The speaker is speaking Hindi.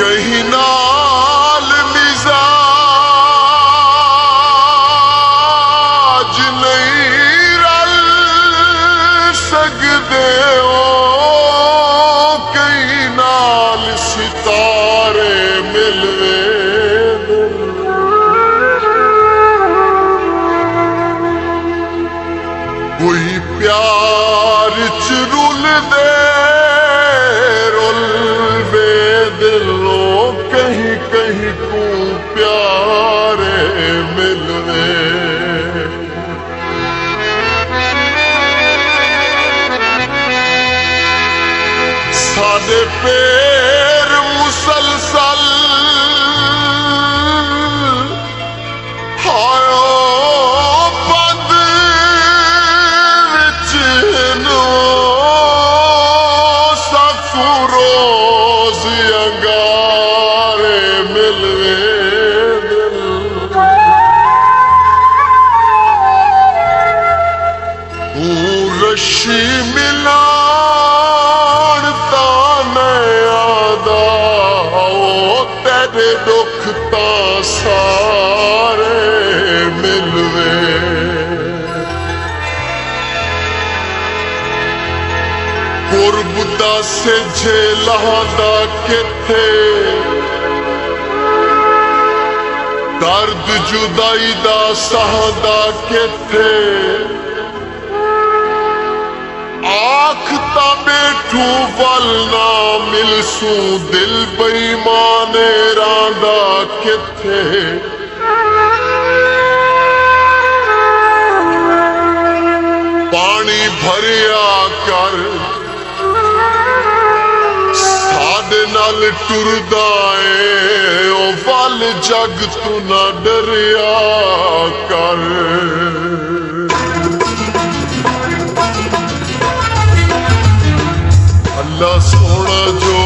कहीं नाल मिजाज नहीं रल सकदे हो, कहीं नाल सितारे मिलवे कोई प्यार च रुल दे रुल बे दिलों, कहीं कहीं को प्यारे मिलवे सादे पैर मुसलसल हायो बंद विच नो सफू रोज अंगारे मिलवे तू रशी मिलान ताने आदा तेरे दुख ता सारे मिलवे कुर्ब दा सिझे लहदा किथे दर्द जुदाई दा सहदा किथे आखता बैठू वल ना मिलसू दिल बेईमाने रांदा किथे पानी भरिया कर साडे नाल टुरदा ए ओ वल जग तू ना डरिया कर अल्लाह सोना जो